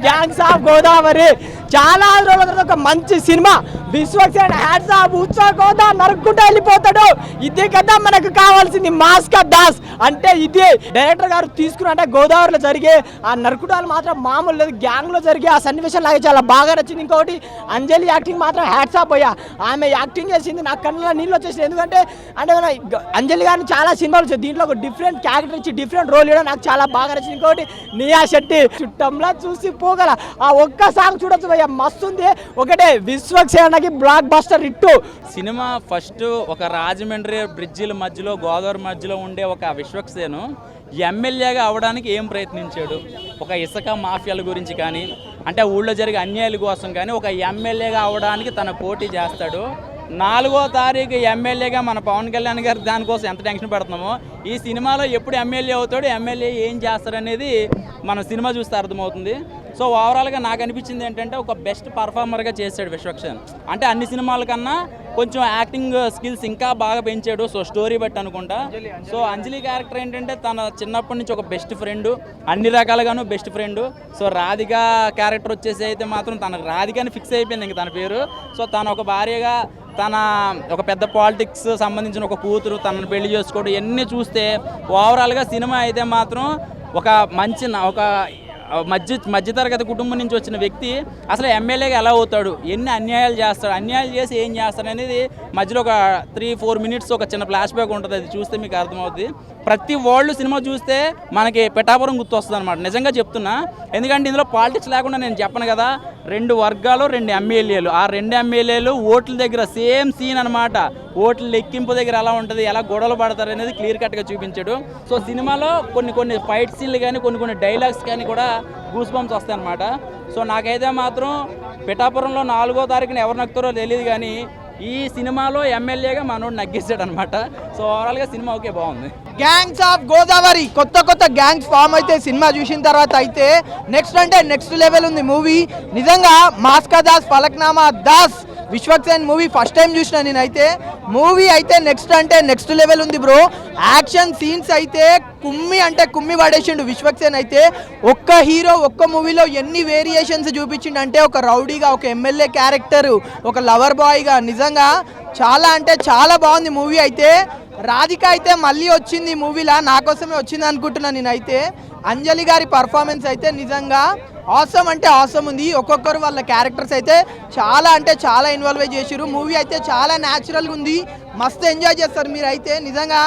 Gangs of Godavari చాలా రోజుల తర్వాత ఒక మంచి సినిమా. Vishwaksen hats off. ఉత్సాహంగా నరుక్కుంటూ వెళ్ళిపోతాడు. ఇదే కదా మనకు కావాల్సింది. మాస్కా దాస్ అంటే ఇదే డైరెక్టర్ గారు తీసుకున్న అంటే గోదావరిలో జరిగే ఆ నరుకుటాలు మాత్రం మామూలు లేదు. గ్యాంగ్ లో జరిగే ఆ సన్నివేశం లాగే చాలా బాగా నచ్చింది. ఇంకొకటి అంజలి యాక్టింగ్ మాత్రం హ్యాట్స్ ఆఫ్ అయ్యా. ఆమె యాక్టింగ్ చేసింది నా కళ్ళలో నీళ్ళు వచ్చేసింది. ఎందుకంటే అంటే అంజలి గారిని చాలా సినిమాలు వచ్చాయి, దీంట్లో ఒక డిఫరెంట్ క్యారెక్టర్ ఇచ్చి డిఫరెంట్ రోల్ ఇవ్వడం నాకు చాలా బాగా నచ్చింది. ఇంకోటి నియా శెట్టి చుట్టంలా చూసి పోగల ఆ ఒక్క సాంగ్ చూడొచ్చు భయ్యా, మస్తు ఉంది. ఒకటే విశ్వక్సేనకి బ్లాక్ బస్టర్ హిట్టు సినిమా. ఫస్ట్ ఒక రాజమండ్రి బ్రిడ్జిల మధ్యలో గోదావరి మధ్యలో ఉండే ఒక విశ్వక్సేను ఎమ్మెల్యేగా అవడానికి ఏం ప్రయత్నించాడు, ఒక ఇసుక మాఫియాల గురించి కానీ అంటే ఊళ్ళో జరిగే అన్యాయాల కోసం కానీ ఒక ఎమ్మెల్యేగా అవడానికి తన పోటీ చేస్తాడు. 4వ తారీఖు ఎమ్మెల్యేగా మన పవన్ కళ్యాణ్ గారు దానికోసం ఎంత టెన్షన్ పెడుతున్నామో ఈ సినిమాలో ఎప్పుడు ఎమ్మెల్యే అవుతాడు, ఎమ్మెల్యే ఏం చేస్తారనేది మన సినిమా చూస్తే అర్థమవుతుంది. సో ఓవరాల్గా నాకు అనిపించింది ఏంటంటే ఒక బెస్ట్ పర్ఫార్మర్గా చేశాడు విశ్వక్సేన్. అంటే అన్ని సినిమాల కన్నా కొంచెం యాక్టింగ్ స్కిల్స్ ఇంకా బాగా పెంచాడు. సో స్టోరీ బట్టి అనుకుంటా. సో అంజలి క్యారెక్టర్ ఏంటంటే తన చిన్నప్పటి నుంచి ఒక బెస్ట్ ఫ్రెండ్, అన్ని రకాలుగాను best friend. So Radhika character వచ్చేసి అయితే మాత్రం తనకు రాధికని ఫిక్స్ అయిపోయింది ఇంక తన పేరు. సో తను ఒక భార్యగా తన ఒక పెద్ద పాలిటిక్స్ సంబంధించిన ఒక కూతురు తనను పెళ్లి చేసుకోవడం ఇవన్నీ చూస్తే ఓవరాల్గా సినిమా అయితే మాత్రం ఒక మంచి ఒక మధ్యతరగతి కుటుంబం నుంచి వచ్చిన వ్యక్తి అసలు ఎమ్మెల్యేగా ఎలా అవుతాడు, ఎన్ని అన్యాయాలు చేస్తాడు, అన్యాయాలు చేసి ఏం చేస్తాడు అనేది మధ్యలో ఒక 3-4 మినిట్స్ ఒక చిన్న ఫ్లాష్ బ్యాక్ ఉంటుంది. అది చూస్తే మీకు అర్థమవుతుంది. ప్రతి వాళ్ళు సినిమా చూస్తే మనకి పిఠాపురం గుర్తు వస్తుంది అనమాట. నిజంగా చెప్తున్నా. ఎందుకంటే ఇందులో పాలిటిక్స్ లేకుండా నేను చెప్పను కదా, 2 వర్గాలు 2 ఎమ్మెల్యేలు. ఆ 2 ఎమ్మెల్యేలు ఓట్ల దగ్గర సేమ్ సీన్ అనమాట. ఓట్ల లెక్కింపు దగ్గర ఎలా ఉంటుంది, ఎలా గొడవలు పడతారు అనేది క్లియర్ కట్గా చూపించాడు. సో సినిమాలో కొన్ని ఫైట్ సీన్లు కానీ కొన్ని డైలాగ్స్ కానీ కూడా గూస్ బంప్స్ వస్తాయి అనమాట. సో నాకైతే మాత్రం పిఠాపురంలో 4వ తారీఖున ఎవరు నక్కుతారో తెలియదు కానీ ఈ సినిమాలో ఎమ్మెల్యేగా మనోడు నగ్గేసాడు అనమాట. సో ఓవరాల్గా సినిమా ఓకే, బాగుంది. గ్యాంగ్స్ ఆఫ్ గోదావరి కొత్త గ్యాంగ్స్ ఫామ్ అయితే సినిమా చూసిన తర్వాత అయితే నెక్స్ట్ లెవెల్ ఉంది మూవీ. నిజంగా మాస్కా దాస్ Falaknuma Das Vishwaksen movie first time చూసిన నేనైతే. మూవీ అయితే నెక్స్ట్ లెవెల్ ఉంది బ్రో. యాక్షన్ సీన్స్ అయితే కుమ్మి పడేసిండు విశ్వక్సేన్ అయితే. ఒక్క హీరో ఒక్క మూవీలో ఎన్ని వేరియేషన్స్ చూపించిండు అంటే ఒక రౌడీగా, ఒక ఎమ్మెల్యే క్యారెక్టర్, ఒక లవర్ బాయ్గా నిజంగా చాలా అంటే చాలా బాగుంది మూవీ అయితే. రాధిక అయితే మళ్ళీ వచ్చింది మూవీలా, నా కోసమే వచ్చింది అనుకుంటున్నాను నేనైతే. అంజలి గారి పర్ఫార్మెన్స్ అయితే నిజంగా ఆసమ్ అంటే ఆసమ్ ఉంది. ఒక్కొక్కరు వాళ్ళ క్యారెక్టర్స్ అయితే చాలా అంటే చాలా ఇన్వాల్వ్ చేసారు. మూవీ అయితే చాలా న్యాచురల్గా ఉంది, మస్తు ఎంజాయ్ చేస్తారు మీరు అయితే. నిజంగా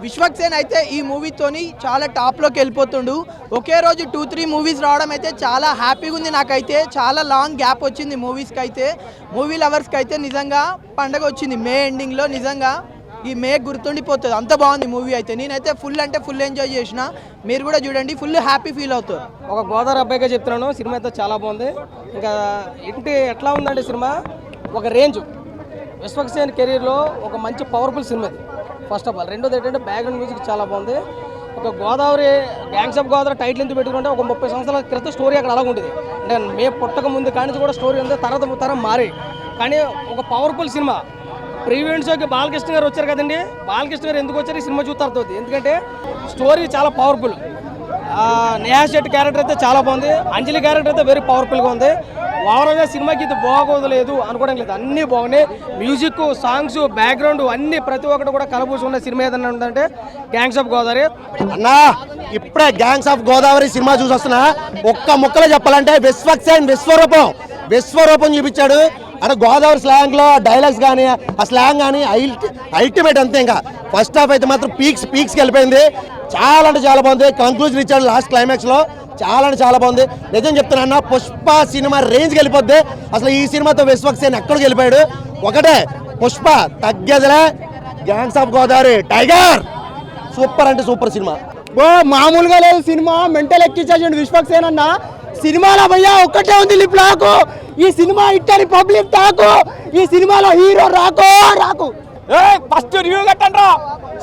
విశ్వక్సేన్ అయితే ఈ మూవీతోని చాలా టాప్లోకి వెళ్ళిపోతుండు. ఒకే రోజు 2-3 మూవీస్ రావడం అయితే చాలా హ్యాపీగా ఉంది నాకైతే. చాలా లాంగ్ గ్యాప్ వచ్చింది మూవీస్కి అయితే. మూవీ లవర్స్కి అయితే నిజంగా పండగ వచ్చింది మే ఎండింగ్లో. నిజంగా ఈ మే గుర్తుండిపోతుంది, అంత బాగుంది మూవీ అయితే. నేనైతే ఫుల్ ఎంజాయ్ చేసిన. మీరు కూడా చూడండి, ఫుల్ హ్యాపీ ఫీల్ అవుతారు. ఒక గోదావరి అబ్బాయిగా చెప్తున్నాను, సినిమా అయితే చాలా బాగుంది. ఇంకా ఎట్లా ఉందంటే సినిమా ఒక రేంజ్. విశ్వక్సేన్ కెరీర్లో ఒక మంచి పవర్ఫుల్ సినిమా ఇది ఫస్ట్ ఆఫ్ ఆల్. రెండోది ఏంటంటే బ్యాక్గ్రౌండ్ మ్యూజిక్ చాలా బాగుంది. ఒక Godavari gangs of Godavari title ఎందుకు పెట్టుకుంటే ఒక 30 సంవత్సరాల క్రితం స్టోరీ అక్కడ అలాగ ఉంటుంది. అంటే మేము పుట్టక ముందు కానీ కూడా స్టోరీ ఉంది, తరం మారి. కానీ ఒక పవర్ఫుల్ సినిమా. ప్రీవియన్ షోకి బాలకృష్ణ గారు వచ్చారు కదండి. బాలకృష్ణ గారు ఎందుకు వచ్చారు ఈ సినిమా చూస్తారు, ఎందుకంటే స్టోరీ చాలా పవర్ఫుల్. నేహా శెట్టి క్యారెక్టర్ అయితే చాలా బాగుంది. అంజలి క్యారెక్టర్ అయితే వెరీ పవర్ఫుల్గా ఉంది. ఓవరాల్గా సినిమాకి ఇది బాగోదలేదు అనుకోవడం లేదు, అన్నీ బాగున్నాయి. మ్యూజిక్, సాంగ్స్, బ్యాక్గ్రౌండ్ అన్ని ప్రతి ఒక్కటి కూడా కలబూసుకున్న సినిమా ఏదన్నా ఉందంటే గ్యాంగ్స్ ఆఫ్ గోదావరి అన్నా. ఇప్పుడే గ్యాంగ్స్ ఆఫ్ గోదావరి సినిమా చూసి వస్తున్నా. ఒక్క ముక్కలో చెప్పాలంటే విశ్వక్సేన్ విశ్వరూపం చూపించాడు. అంటే గోదావరి స్లాంగ్లో డైలాగ్స్ కానీ ఆ స్లాంగ్ కానీ అల్టిమేట్ అంతే. ఇంకా ఫస్ట్ హాఫ్ అయితే మాత్రం పీక్స్కి వెళ్ళిపోయింది. చాలా అంటే చాలా బాగుంది. కంక్లూజన్ ఇచ్చాడు లాస్ట్ క్లైమాక్స్లో. చాలా అంటే చాలా బాగుంది. నిజం చెప్తున్నా అన్న, పుష్ప సినిమా రేంజ్కి వెళ్ళిపోద్ది. అసలు ఈ సినిమాతో విశ్వక్సేన్ ఎక్కడికి వెళ్ళిపోయాడు. ఒకటే పుష్ప తగ్గేదిలే. Gangs of Godavari tiger super అంటే సూపర్ సినిమా. మామూలుగా లేదు సినిమా, మెంటల్ ఎక్కించేసాడు విశ్వక్సేన్ అన్న. సినిమాలో భయ్యా ఒక్కటే ఉంది లిప్ లాకు. ఈ సినిమా ఇట్టని పబ్లిక్ తాకు. ఈ సినిమాలో హీరో రాకు. ఫస్ట్ రివ్యూ కట్టండి.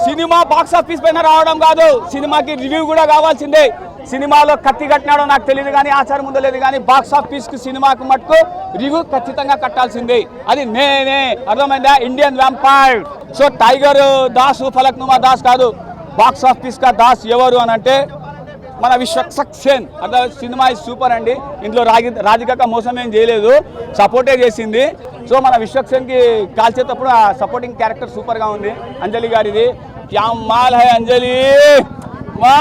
సినిమా బాక్స్ ఆఫీస్ పైన రావడం కాదు, సినిమాకి రివ్యూ కూడా కావాల్సిందే. సినిమాలో కత్తి కట్టినాడో నాకు తెలియదు కానీ, ఆచారం ఉందో లేదు కానీ, బాక్స్ ఆఫీస్ కి సినిమాకు మటుకు రివ్యూ ఖచ్చితంగా కట్టాల్సిందే. అది నేనే, అర్థమైందా? Indian vampire. So tiger Das Falaknuma Das కాదు, బాక్స్ ఆఫీస్ కా దాస్ ఎవరు అని అంటే మన విశ్వక్సేన్ అట్లా సినిమా సూపర్ అండి. ఇంట్లో రాధిక మోసం ఏం చేయలేదు, సపోర్టే చేసింది. సో మన విశ్వక్సేన్కి కాల్చేటప్పుడు ఆ సపోర్టింగ్ క్యారెక్టర్ సూపర్గా ఉంది. అంజలి గారిది క్యా మాల్ హై అంజలి, వా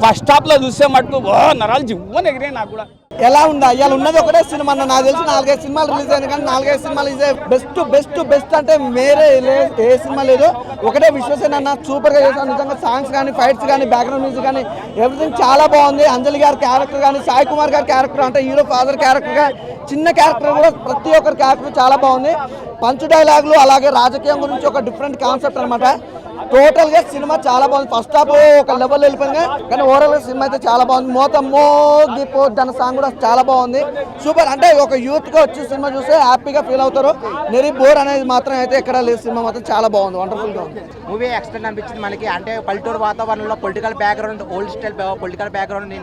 ఫస్ట్ హాఫ్లో చూస్తే మటుకు నరాలు జివ్వని ఎగిరే నాకు కూడా. ఎలా ఉందా ఇవాళ ఉన్నది ఒకటే సినిమా అన్న. నాకు తెలిసి 4-5 సినిమాలు రిలీజ్ అయ్యాయి, కానీ 4-5 సినిమాలు ఇదే బెస్ట్ బెస్ట్ బెస్ట్ అంటే మేరే ఏ సినిమా లేదు. ఒకటే విశ్వసేన అన్న సూపర్గా చేశాను. నిజంగా సాంగ్స్ కానీ, ఫైట్స్ కానీ, బ్యాక్గ్రౌండ్ మ్యూజిక్ కానీ ఎవ్రీథింగ్ చాలా బాగుంది. అంజలి గారి క్యారెక్టర్ కానీ, సాయి కుమార్ గారి క్యారెక్టర్ అంటే హీరో ఫాదర్ క్యారెక్టర్గా చిన్న క్యారెక్టర్ కూడా ప్రతి ఒక్కరి క్యారెక్టర్ చాలా బాగుంది. పంచ్ డైలాగులు అలాగే రాజకీయం గురించి ఒక డిఫరెంట్ కాన్సెప్ట్ అనమాట. టోటల్ గా సినిమా చాలా బాగుంది. ఫస్ట్ హాఫ్ ఒక లెవెల్ వెళ్ళిపోయింది, కానీ ఓవరాల్ గా సినిమా అయితే చాలా బాగుంది. మోగిపోద్ది అన్న సాంగ్ కూడా చాలా బాగుంది. సూపర్ అంటే ఒక యూత్ గా వచ్చి సినిమా చూస్తే హ్యాపీగా ఫీల్ అవుతారు. నెరీ బోర్ అనేది మాత్రం అయితే ఎక్కడ లేదు. సినిమా మాత్రం చాలా బాగుంది, వండర్ఫుల్ గా ఉంది. మూవీ ఎక్స్టెండ్ అనిపించింది మనకి. అంటే పల్లెటూరు వాతావరణంలో political background, old style political background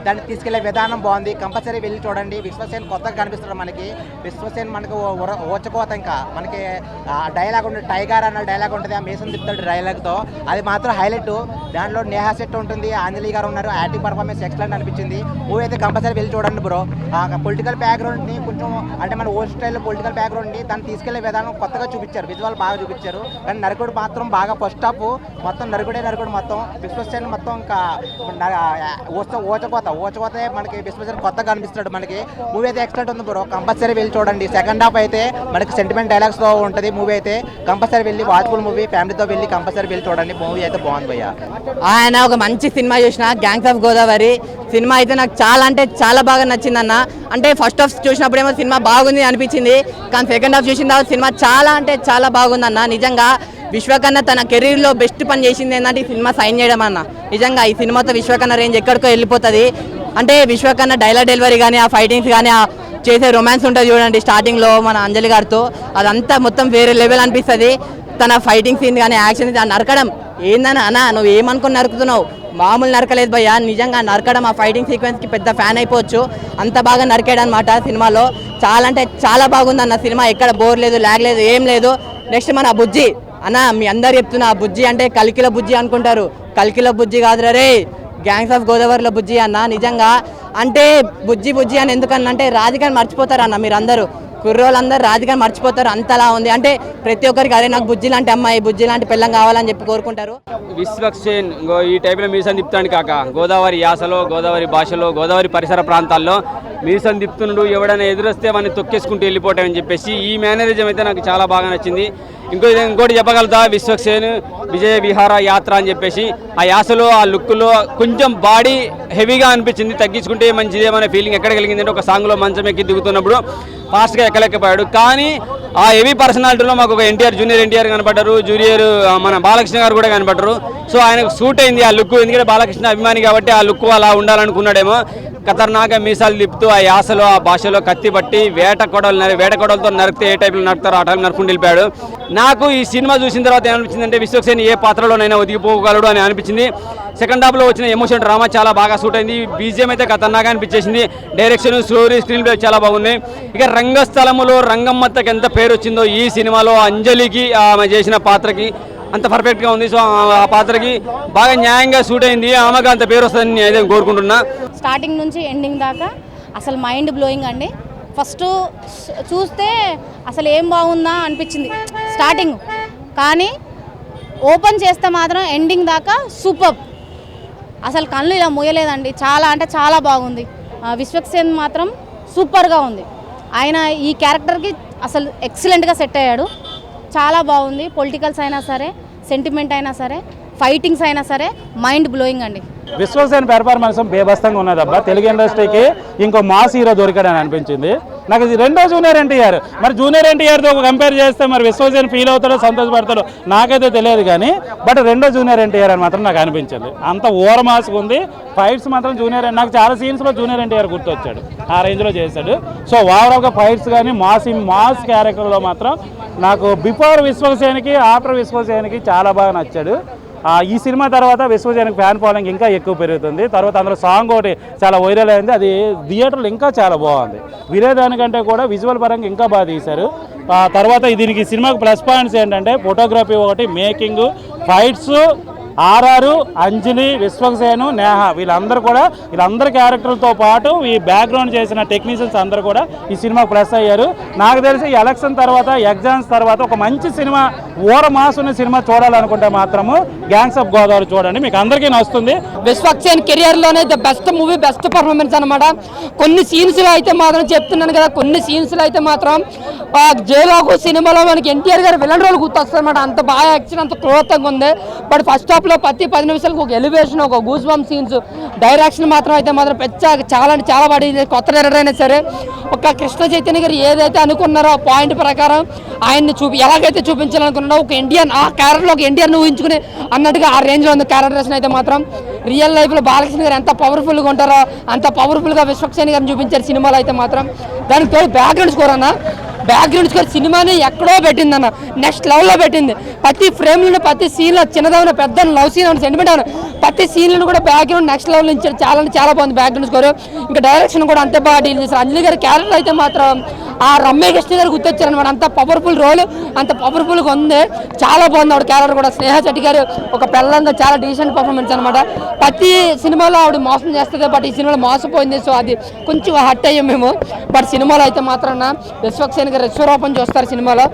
దాన్ని తీసుకెళ్లే విధానం బాగుంది. కంపల్సరీ వెళ్ళి చూడండి. విశ్వసేన్ కొత్తగా కనిపిస్తాడు మనకి. విశ్వసేన్ మనకు ఓచకోత. ఇంకా మనకి డైలాగ్ ఉంటుంది, టైగర్ అన్న డైలాగ్ ఉంటుంది, ఆ మేసం తిప్పుతాడు డైలాగ్తో, అది మాత్రం హైలైట్. దాంట్లో నేహా శెట్టి ఉంటుంది, అంజలి గారు ఉన్నారు. యాక్టింగ్ పర్ఫార్మెన్స్ ఎక్సలెంట్ అనిపించింది. మూవీ అయితే కంపల్సరీ వెళ్ళి చూడండి బ్రో. పొలిటికల్ బ్యాక్గ్రౌండ్ని కొంచెం అంటే మన ఓల్డ్ స్టైల్లో పొలిటికల్ బ్యాక్గ్రౌండ్ని దాన్ని తీసుకెళ్లే విధానం కొత్తగా చూపించారు. విజువల్ బాగా చూపించారు. కానీ నరకుడు మాత్రం బాగా ఫస్ట్ హాఫ్ మొత్తం నరకుడు మొత్తం. విశ్వసేన్ మొత్తం ఇంకా ఓచకోతే మనకి విశ్వసేన్ కొత్తగా కనిపిస్తాడు మనకి. మూవీ అయితే ఎక్సలెంట్ ఉంది బ్రో, కంపల్సరీ వెళ్ళి చూడండి. సెకండ్ హాఫ్ అయితే మనకి సెంటిమెంట్ డైలాగ్స్తో ఉంటుంది మూవీ అయితే. కంపల్సరీ వెళ్ళి వాచ్ఫుల్ మూవీ, ఫ్యామిలీతో వెళ్ళి కంపల్సరీ వెళ్ళి చూడండి. మూవీ అయితే బాగుంది భయ్య. ఆయన ఒక మంచి సినిమా చూసిన గ్యాంగ్స్ ఆఫ్ గోదావరి సినిమా అయితే నాకు చాలా అంటే చాలా బాగా నచ్చిందన్న. అంటే ఫస్ట్ హాఫ్ చూసినప్పుడేమో సినిమా బాగుంది అనిపించింది, కానీ సెకండ్ హాఫ్ చూసిన తర్వాత సినిమా చాలా అంటే చాలా బాగుందన్న. నిజంగా విశ్వకన్న తన కెరీర్లో బెస్ట్ పని చేసింది ఏంటంటే ఈ సినిమా సైన్ చేయడం అన్న. నిజంగా ఈ సినిమాతో విశ్వకన్న రేంజ్ ఎక్కడికో వెళ్ళిపోతుంది. అంటే విశ్వకన్న డైలాగ్ డెలివరీ కానీ, ఆ ఫైటింగ్స్ కానీ, ఆ చేసే రొమాన్స్ ఉంటుంది చూడండి స్టార్టింగ్లో మన అంజలి గారితో, అదంతా మొత్తం వేరే లెవెల్ అనిపిస్తుంది. తన ఫైటింగ్ సీన్ కానీ, యాక్షన్ నరకడం ఏందని అన్న నువ్వు ఏమనుకుని నరుకుతున్నావు, మామూలు నరకలేదు భయ్యా. నిజంగా నరకడం ఆ ఫైటింగ్ సీక్వెన్స్కి పెద్ద ఫ్యాన్ అయిపోవచ్చు, అంత బాగా నరికాడు అనమాట సినిమాలో. చాలా అంటే చాలా బాగుంది అన్న సినిమా. ఎక్కడ బోర్ లేదు, లాగ్ లేదు, ఏం లేదు. నెక్స్ట్ మన బుజ్జి అన్న, మీ అందరు చెప్తున్నా బుజ్జి అంటే కల్కిల బుజ్జి అనుకుంటారు, కల్కిల బుజ్జి కాదురా రే, గ్యాంగ్స్ ఆఫ్ గోదావరిలో బుజ్జి అన్న. నిజంగా అంటే బుజ్జి బుజ్జి అని ఎందుకన్నా అంటే రాధికని మర్చిపోతారు అన్న. మీరు అందరూ కుర్రోళ్ళందరూ రాధికని మర్చిపోతారు, అంతలా ఉంది. అంటే ప్రతి ఒక్కరికి అరే నాకు బుజ్జి లాంటి అమ్మాయి, బుజ్జి లాంటి పిల్లం కావాలని చెప్పి కోరుకుంటారు. విశ్వక్సేన్ ఈ టైప్లో మీసం తిప్పుతాడు కాక, గోదావరి యాసలో, గోదావరి భాషలో, గోదావరి పరిసర ప్రాంతాల్లో మీసం తిప్పుతుండు. ఎవడైనా ఎదురొస్తే వాడిని తొక్కేసుకుంటూ వెళ్ళిపోవటం చెప్పేసి ఈ మేనరిజం అయితే నాకు చాలా బాగా నచ్చింది. ఇంకోటి చెప్పగలుగుతా, విశ్వక్సేన్ విజయ విహార యాత్ర అని చెప్పేసి ఆ యాసలో, ఆ లుక్లో కొంచెం బాడీ హెవీగా అనిపించింది. తగ్గించుకుంటే మంచిదేమనే ఫీలింగ్ ఎక్కడ కలిగిందంటే ఒక సాంగ్లో మంచం ఎక్కి దిగుతున్నప్పుడు ఫాస్ట్గా ఎక్కలేకపోయాడు. కానీ ఆ హెవీ పర్సనాలిటీలో మాకు ఒక జూనియర్ ఎన్టీఆర్ కనపడ్డారు, జూనియర్ మన బాలకృష్ణ గారు కూడా కనపడ్డారు. సో ఆయనకు సూట్ అయింది ఆ లుక్, ఎందుకంటే బాలకృష్ణ అభిమాని కాబట్టి ఆ లుక్ అలా ఉండాలనుకున్నాడేమో. ఖతర్నాక మీసాలు తిప్పుతూ ఆ యాసలో, ఆ భాషలో కత్తి పట్టి వేటకొడలతో నరికితే ఏ టైప్లో నరుకుతారో ఆ టైం నరుకుని వెళ్ళిపోయాడు. నాకు ఈ సినిమా చూసిన తర్వాత ఏమనిపించింది అంటే విశ్వక్సేన్ ఏ పాత్రలోనైనా ఒదిగిపోగలడు అని అనిపించింది. సెకండ్ హాఫ్లో వచ్చిన ఎమోషన్ డ్రామా చాలా బాగా సూట్ అయింది. బీజిఎం అయితే ఖతర్నాగా అనిపించేసింది. డైరెక్షన్, స్టోరీ, స్క్రీన్ ప్లే చాలా బాగుంది. ఇక రంగస్థలములో రంగమ్మత్తకి ఎంత పేరు వచ్చిందో ఈ సినిమాలో అంజలికి ఆమె చేసిన పాత్రకి అంత పర్ఫెక్ట్గా ఉంది. సో ఆ పాత్రకి బాగా న్యాయంగా సూట్ అయింది. ఆమెకు అంత పేరు వస్తుందని నేను అయితే కోరుకుంటున్నా. స్టార్టింగ్ నుంచి ఎండింగ్ దాకా అసలు మైండ్ బ్లోయింగ్ అండి. ఫస్ట్ చూస్తే అసలు ఏం బాగుందా అనిపించింది స్టార్టింగ్, కానీ ఓపెన్ చేస్తే మాత్రం ఎండింగ్ దాకా సూపర్. అసలు కళ్ళు ఇలా మూయలేదండి. చాలా అంటే చాలా బాగుంది. విశ్వక్సేన్ మాత్రం సూపర్గా ఉంది. ఆయన ఈ క్యారెక్టర్కి అసలు ఎక్సలెంట్గా సెట్ అయ్యాడు. చాలా బాగుంది. పొలిటికల్స్ అయినా సరే, సెంటిమెంట్ అయినా సరే, ఫైటింగ్స్ అయినా సరే మైండ్ బ్లోయింగ్ అండి. విశ్వక్సేన్ పెర్ఫార్మెన్స్ బేబస్తంగా ఉన్నదబ్బా. తెలుగు ఇండస్ట్రీకి ఇంకో మాస్ హీరో దొరికాడని అనిపించింది నాకు. ఇది రెండో జూనియర్ ఎన్టీఆర్. మరి జూనియర్ ఎన్టీఆర్తో కంపేర్ చేస్తే మరి విశ్వక్సేన్ ఫీల్ అవుతాడో సంతోషపడతాడో నాకైతే తెలియదు, కానీ బట్ రెండో జూనియర్ ఎన్టీఆర్ అని మాత్రం నాకు అనిపించింది. అంత ఓవర్ మాస్గా ఉంది. ఫైట్స్ మాత్రం జూనియర్, నాకు చాలా సీన్స్లో జూనియర్ ఎన్టీఆర్ గుర్తొచ్చాడు, ఆ రేంజ్లో చేశాడు. సో ఓవరాల్గా ఫైట్స్ కానీ మాస్ క్యారెక్టర్లో మాత్రం నాకు బిఫోర్ విశ్వక్సేన్కి ఆఫ్టర్ విశ్వక్సేన్కి చాలా బాగా నచ్చాడు. ఈ సినిమా తర్వాత విశ్వక్సేన్కి ఫ్యాన్ ఫాలోయింగ్ ఇంకా ఎక్కువ పెరుగుతుంది. తర్వాత అందులో సాంగ్ ఒకటి చాలా వైరల్ అయింది, అది థియేటర్లో ఇంకా చాలా బాగుంది. వినేదానికంటే కూడా విజువల్ పరంగా ఇంకా బాగా తీశారు. తర్వాత దీనికి సినిమాకి ప్లస్ పాయింట్స్ ఏంటంటే ఫోటోగ్రఫీ ఒకటి, మేకింగ్, ఫైట్స్, ఆర్ఆర్, అంజలి, విశ్వక్సేను, నేహ వీళ్ళందరి క్యారెక్టర్లతో పాటు ఈ బ్యాక్గ్రౌండ్ చేసిన టెక్నీషియన్స్ అందరూ కూడా ఈ సినిమాకు ప్లస్ అయ్యారు. నాకు తెలిసి ఎలక్షన్ తర్వాత, ఎగ్జామ్స్ తర్వాత ఒక మంచి సినిమా, ఓర మాసున్న సినిమా చూడాలనుకుంటే మాత్రము గ్యాంగ్స్ ఆఫ్ గోదావరి చూడండి, మీకు అందరికీ నచ్చుతుంది. విశ్వక్సేన్ కెరియర్లోనే the best movie, best performance అనమాట. కొన్ని సీన్స్లో అయితే మాత్రం చెప్తున్నాను కదా, కొన్ని సీన్స్లో అయితే మాత్రం జయలాగు సినిమాలో మనకి ఎన్టీఆర్ గారు విలన్ రోల్ గుర్తొస్తుంది అనమాట. అంత బాగా యాక్షన్, అంత క్రోధంగా ఉంది. బట్ ఫస్ట్ హాఫ్లో ప్రతి 10 నిమిషాలకు ఒక ఎలివేషన్, ఒక గూస్ బంప్ సీన్స్, డైరెక్షన్ మాత్రం అయితే మాత్రం చాలా అంటే చాలా పడింది. కొత్త డైరెక్టర్ అయినా సరే ఒక కృష్ణ చైతన్య గారు ఏదైతే అనుకున్నారో ఆ పాయింట్ ప్రకారం ఆయన్ని ఎలాగైతే చూపించాలనుకున్నారో ఒక ఇండియన్, ఆ క్యారెక్టర్లో ఒక ఇండియన్ ఊహించుకుని అన్నట్టుగా ఆ రేంజ్లో ఉంది క్యారెక్టరేషన్ అయితే మాత్రం. రియల్ లైఫ్లో బాలకృష్ణ గారు ఎంత పవర్ఫుల్గా ఉంటారో అంత పవర్ఫుల్గా విశ్వక్సేన్ గారిని చూపించారు సినిమాలో అయితే మాత్రం. దానికి తోడు బ్యాక్గ్రౌండ్ స్కోర్ అన్న, బ్యాక్గ్రౌండ్ స్కోర్ సినిమాని ఎక్కడో పెట్టిందన్న, నెక్స్ట్ లెవెల్లో పెట్టింది. ప్రతి ఫ్రేమ్లను, ప్రతి సీన్లో చిన్నదైన పెద్ద లవ్ సీన్ అని సెంటిమెంట్ అవును, ప్రతి సీన్లను కూడా బ్యాక్గ్రౌండ్ నెక్స్ట్ లెవెల్ ఇచ్చారు. చాలా బాగుంది బ్యాక్గ్రౌండ్ స్కోర్. ఇంకా డైరెక్షన్ కూడా అంతే బాగా డీల్ చేశారు. అంజలి గారి క్యారెక్టర్ అయితే మాత్రం ఆ రమ్యకృష్ణ గారు గుర్తొచ్చారు అనమాట. అంత పవర్ఫుల్ రోల్, అంత పవర్ఫుల్గా ఉంది. చాలా బాగుంది ఆవిడ క్యారెక్టర్ కూడా. స్నేహ శెట్టి గారు ఒక పెళ్ళంగా చాలా డీసెంట్ పర్ఫార్మెన్స్ అనమాట. ప్రతి సినిమాలో ఆవిడ మోసం చేస్తుంది, బట్ ఈ సినిమాలో మోసపోయింది. సో అది కొంచెం హట్ అయ్యాం మేము. బట్ సినిమాలో అయితే మాత్రం విశ్వక్సేన్ గారు విశ్వరూపం చూస్తారు సినిమాలో.